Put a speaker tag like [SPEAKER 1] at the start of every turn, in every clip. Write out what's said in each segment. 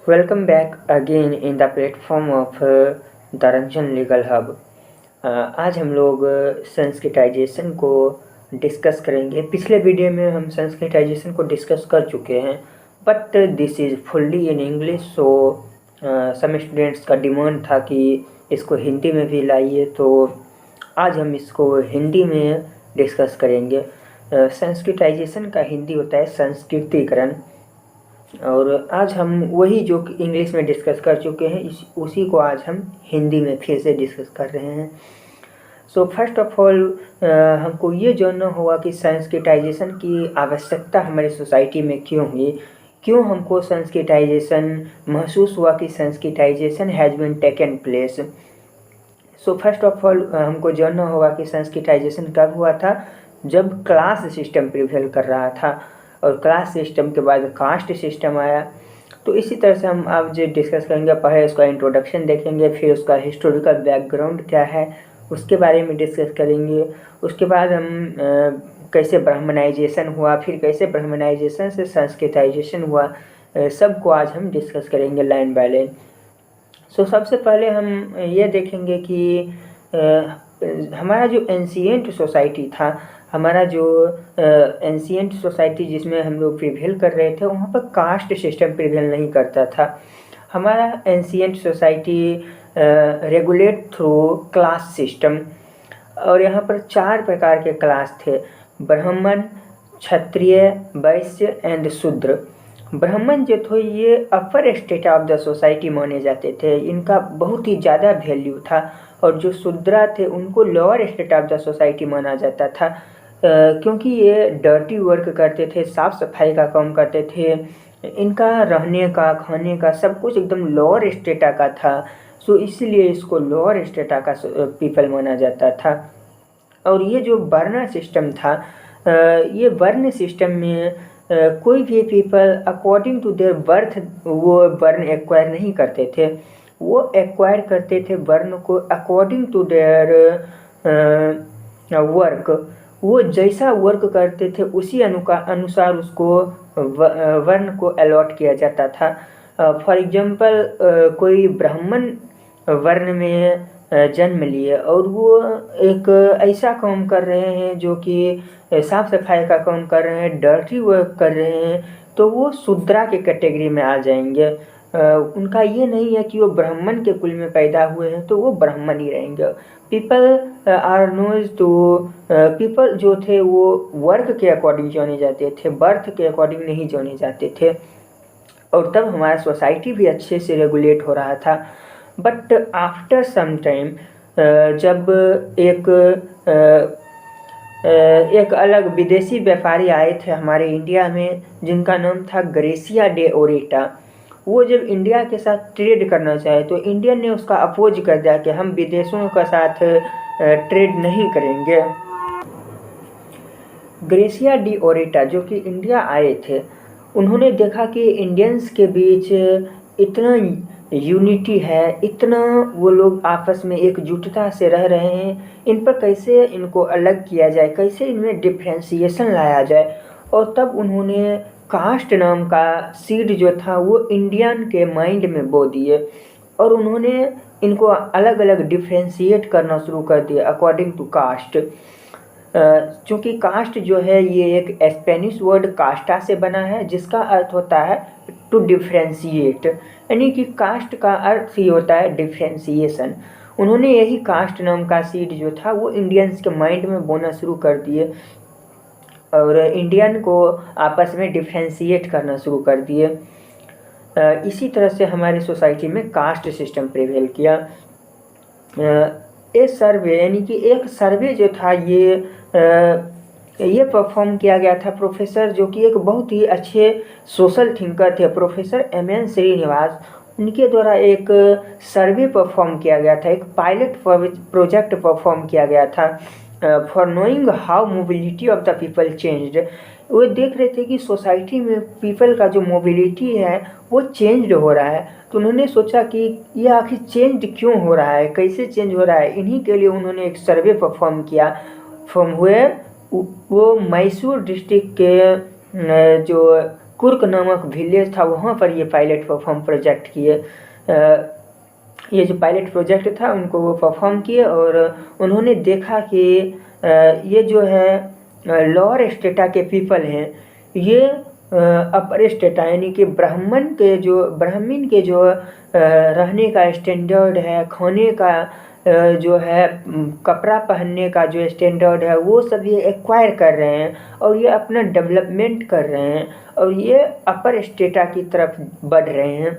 [SPEAKER 1] Welcome back again in the platform of the Ranjan Legal Hub। आज हम लोग Sanskritisation को डिस्कस करेंगे। पिछले वीडियो में हम संस्कृताइजेशन को डिस्कस कर चुके हैं, but this is fully in English. So some students का डिमांड था कि इसको हिंदी में भी लाइए, तो आज हम इसको हिंदी में डिस्कस करेंगे। संस्कृताइजेशन का हिंदी होता है संस्कृतिकरण, और आज हम वही जो इंग्लिश में डिस्कस कर चुके हैं उसी को आज हम हिंदी में फिर से डिस्कस कर रहे हैं। सो फर्स्ट ऑफ ऑल हमको ये जानना होगा कि संस्कृताइजेशन की आवश्यकता हमारी सोसाइटी में क्यों हुई, क्यों हमको संस्कृताइजेशन महसूस हुआ कि sanskritization has been taken place. So first of all हमको जानना होगा कि संस्कृताइजेशन कब हुआ था, जब क्लास सिस्टम प्रिवेल कर रहा था, और क्लास सिस्टम के बाद कास्ट सिस्टम आया। तो इसी तरह से हम आज डिस्कस करेंगे। पहले उसका इंट्रोडक्शन देखेंगे, फिर उसका हिस्टोरिकल बैकग्राउंड क्या है उसके बारे में डिस्कस करेंगे। उसके बाद हम कैसे ब्राह्मणाइजेशन हुआ, फिर कैसे ब्राह्मणाइजेशन से संस्कृताइजेशन हुआ, सबको आज हम डिस्कस करेंगे लाइन बाय लाइन। सो सबसे पहले हम ये देखेंगे कि हमारा जो एंशिएंट सोसाइटी था, हमारा जो एंशिएंट सोसाइटी जिसमें हम लोग प्रिवेल कर रहे थे, वहाँ पर कास्ट सिस्टम प्रिवेल नहीं करता था। हमारा ancient society regulate through class system, और यहाँ पर 4 प्रकार के क्लास थे: ब्राह्मण, क्षत्रिय, वैश्य एंड शूद्र। ब्राह्मण जो थे ये अपर स्टेट ऑफ द सोसाइटी माने जाते थे, इनका बहुत ही ज़्यादा वैल्यू था। और जो शूद्रा थे उनको lower state of the society माना जाता था, क्योंकि ये डर्टी वर्क करते थे, साफ़ सफाई का काम करते थे, इनका रहने का खाने का सब कुछ एकदम लोअर स्टेटा का था। सो इसलिए इसको लोअर स्टेटा का पीपल माना जाता था। और ये जो वर्ण सिस्टम था, ये वर्ण सिस्टम में कोई भी people according to their birth वो वर्ण एक्वायर नहीं करते थे, वो एक्वायर करते थे वर्ण को अकॉर्डिंग टू देयर वर्क। वो जैसा वर्क करते थे उसी अनुसार उसको वर्ण को अलॉट किया जाता था। फॉर एग्जांपल कोई ब्राह्मण वर्ण में जन्म लिए और वो एक ऐसा काम कर रहे हैं जो कि साफ़ सफाई का काम कर रहे हैं, डर्टी वर्क कर रहे हैं, तो वो शूद्रा के कैटेगरी में आ जाएंगे। उनका ये नहीं है कि वो ब्राह्मण के कुल में पैदा हुए हैं तो वो ब्राह्मण ही रहेंगे। People are knows to people जो थे वो वर्क के अकॉर्डिंग जाने जाते थे, बर्थ के अकॉर्डिंग नहीं जाने जाते थे। और तब हमारा सोसाइटी भी अच्छे से रेगुलेट हो रहा था। बट आफ्टर सम टाइम जब एक अलग विदेशी व्यापारी आए थे हमारे इंडिया में, जिनका नाम था ग्रेसिया डे ओरेटा। वो जब इंडिया के साथ ट्रेड करना चाहे तो इंडियन ने उसका अपोज कर दिया कि हम विदेशों के साथ ट्रेड नहीं करेंगे। ग्रेसिया डी ओरेटा जो कि इंडिया आए थे, उन्होंने देखा कि इंडियंस के बीच इतना यूनिटी है, इतना वो लोग आपस में एकजुटता से रह रहे हैं, इन पर कैसे इनको अलग किया जाए, कैसे इनमें डिफ्रेंसिएशन लाया जाए। और तब उन्होंने कास्ट नाम का सीड जो था वो इंडियन के माइंड में बो दिए, और उन्होंने इनको अलग अलग डिफ्रेंशिएट करना शुरू कर दिया अकॉर्डिंग टू कास्ट। चूँकि कास्ट जो है ये एक स्पेनिश वर्ड कास्टा से बना है, जिसका अर्थ होता है टू डिफ्रेंशिएट, यानी कि कास्ट का अर्थ ही होता है डिफ्रेंशिएशन। उन्होंने यही कास्ट नाम का सीड जो था वो इंडियंस के माइंड में बोना शुरू कर दिए, और इंडियन को आपस में डिफ्रेंशिएट करना शुरू कर दिए। इसी तरह से हमारी सोसाइटी में कास्ट सिस्टम प्रिवेल किया। एक सर्वे, यानी कि एक सर्वे जो था ये परफॉर्म किया गया था प्रोफेसर जो कि एक बहुत ही अच्छे सोशल थिंकर थे, प्रोफेसर एम.एन. श्रीनिवास, उनके द्वारा एक सर्वे परफॉर्म किया गया था, एक पायलट प्रोजेक्ट परफॉर्म किया गया था for knowing how mobility of the people changed. वो देख रहे थे कि सोसाइटी में पीपल का जो मोबिलिटी है वो चेंज्ड हो रहा है, तो उन्होंने सोचा कि ये आखिर चेंज क्यों हो रहा है, कैसे चेंज हो रहा है। इन्हीं के लिए उन्होंने एक सर्वे परफॉर्म किया फ्रॉम वेयर, वो मैसूर डिस्ट्रिक्ट के जो कुर्क नामक विलेज था, वहाँ पर ये पायलट परफॉर्म प्रोजेक्ट किए। ये जो पायलट प्रोजेक्ट था उनको वो परफॉर्म किए और उन्होंने देखा कि ये जो है लोअर स्टेटा के पीपल हैं, ये अपर स्टेटा यानी कि ब्राह्मण के जो रहने का स्टैंडर्ड है, खाने का जो है कपड़ा पहनने का जो स्टैंडर्ड है, वो सब ये एक्वायर कर रहे हैं और ये अपना डेवलपमेंट कर रहे हैं और ये अपर स्टेटा की तरफ बढ़ रहे हैं।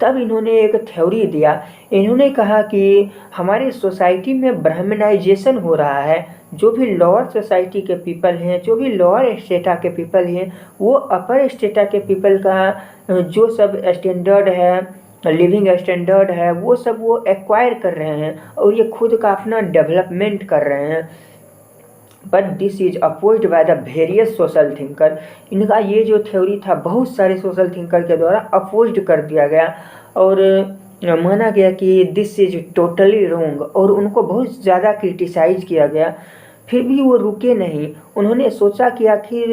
[SPEAKER 1] तब इन्होंने एक थ्योरी दिया। इन्होंने कहा कि हमारी सोसाइटी में ब्राह्मणाइजेशन हो रहा है। जो भी लोअर सोसाइटी के पीपल हैं, जो भी लोअर स्टेटा के पीपल हैं, वो अपर स्टेटा के पीपल का जो सब स्टैंडर्ड है, लिविंग स्टैंडर्ड है, वो सब वो एक्वायर कर रहे हैं और ये खुद का अपना डेवलपमेंट कर रहे हैं। But this is opposed by the various social thinker. इनका ये जो थ्योरी था बहुत सारे सोशल थिंकर के द्वारा अपोज्ड कर दिया गया और माना गया कि दिस इज टोटली रॉन्ग और उनको बहुत ज़्यादा क्रिटिसाइज किया गया। फिर भी वो रुके नहीं। उन्होंने सोचा कि आखिर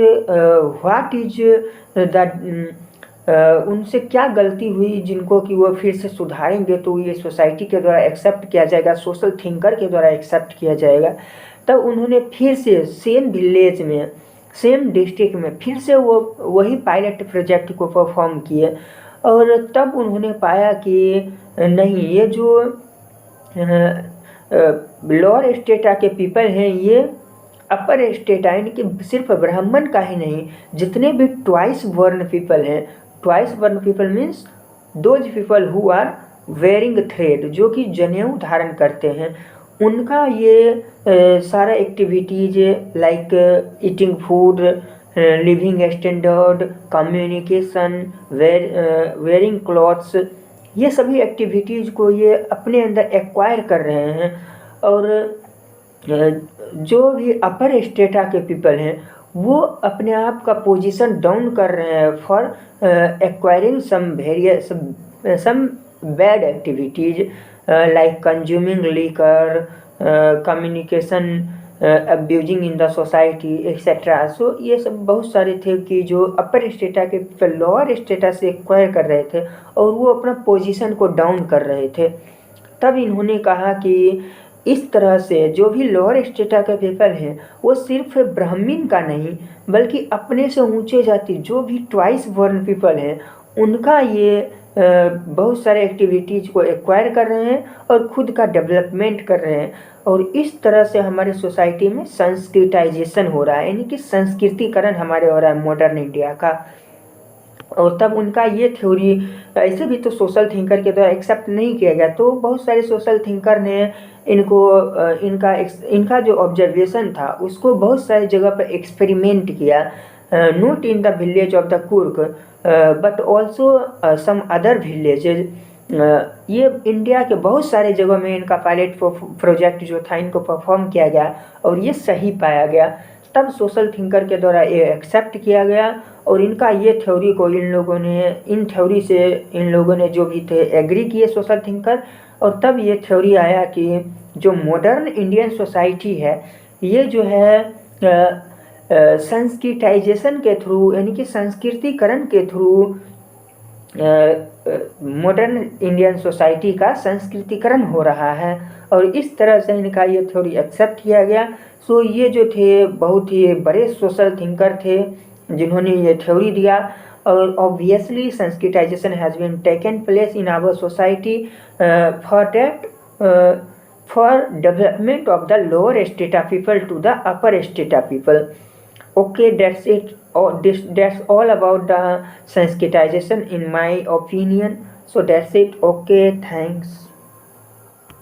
[SPEAKER 1] व्हाट इज द उनसे क्या गलती हुई जिनको कि वो फिर से सुधारेंगे तो ये सोसाइटी के द्वारा एक्सेप्ट किया जाएगा, सोशल थिंकर के द्वारा एक्सेप्ट किया जाएगा। तब उन्होंने फिर से सेम विलेज में, सेम डिस्ट्रिक्ट में फिर से वही पायलट प्रोजेक्ट को परफॉर्म किए और तब उन्होंने पाया कि नहीं, ये जो लोअर स्टेटा के पीपल हैं, ये अपर स्टेटा यानी कि सिर्फ ब्राह्मण का ही नहीं, जितने भी ट्वाइस बॉर्न पीपल हैं, twice born people means those people who are wearing thread, जो कि जनेऊ धारण करते हैं, उनका ये सारा activities like eating food, living standard, communication, wearing clothes, ये सभी एक्टिविटीज़ को ये अपने अंदर एक्वायर कर रहे हैं। और जो भी अपर स्टेटा के पीपल हैं वो अपने आप का पोजीशन डाउन कर रहे हैं for acquiring some bad activities like consuming liquor, communication, abusing in the society etcetera. So ये सब बहुत सारे थे कि जो अपर स्टेटा के पीपल लोअर स्टेटा से एक्वायर कर रहे थे और वो अपना पोजीशन को डाउन कर रहे थे। तब इन्होंने कहा कि इस तरह से जो भी लोअर स्टेटा के पीपल हैं वो सिर्फ ब्राह्मण का नहीं बल्कि अपने से ऊंचे जाति जो भी ट्वाइस बॉर्न पीपल हैं उनका ये बहुत सारे एक्टिविटीज़ को एक्वायर कर रहे हैं और खुद का डेवलपमेंट कर रहे हैं। और इस तरह से हमारे सोसाइटी में संस्कृताइजेशन हो रहा है, यानी कि संस्कृतिकरण हमारे हो रहा है मॉडर्न इंडिया का। और तब उनका ये थ्योरी ऐसे भी तो सोशल थिंकर के द्वारा एक्सेप्ट नहीं किया गया, तो बहुत सारे सोशल थिंकर ने इनको इनका जो ऑब्जर्वेशन था उसको बहुत सारी जगह पर एक्सपेरिमेंट किया, not in the village of the कुर्क but also some other villages. ये इंडिया के बहुत सारे जगहों में इनका पायलट प्रोजेक्ट जो था इनको परफॉर्म किया गया और ये सही पाया गया। तब सोशल थिंकर के द्वारा ये एक्सेप्ट किया गया और इनका ये थ्योरी को इन थ्योरी से इन लोगों ने जो भी थे एग्री किए सोशल थिंकर। और तब ये थ्योरी आया कि जो मॉडर्न इंडियन सोसाइटी है ये जो है संस्कृताइजेशन के थ्रू यानी कि संस्कृतिकरण के थ्रू मॉडर्न इंडियन सोसाइटी का संस्कृतिकरण हो रहा है और इस तरह से इनका ये थ्योरी एक्सेप्ट किया गया। सो ये जो थे बहुत ही बड़े सोशल थिंकर थे जिन्होंने ये थ्योरी दिया। और obviously sanskritization has been taken place in our society for development of the lower strata people to the upper strata people. Okay, that's it. That's all about the Sanskritization in my opinion. So that's it. Okay, thanks.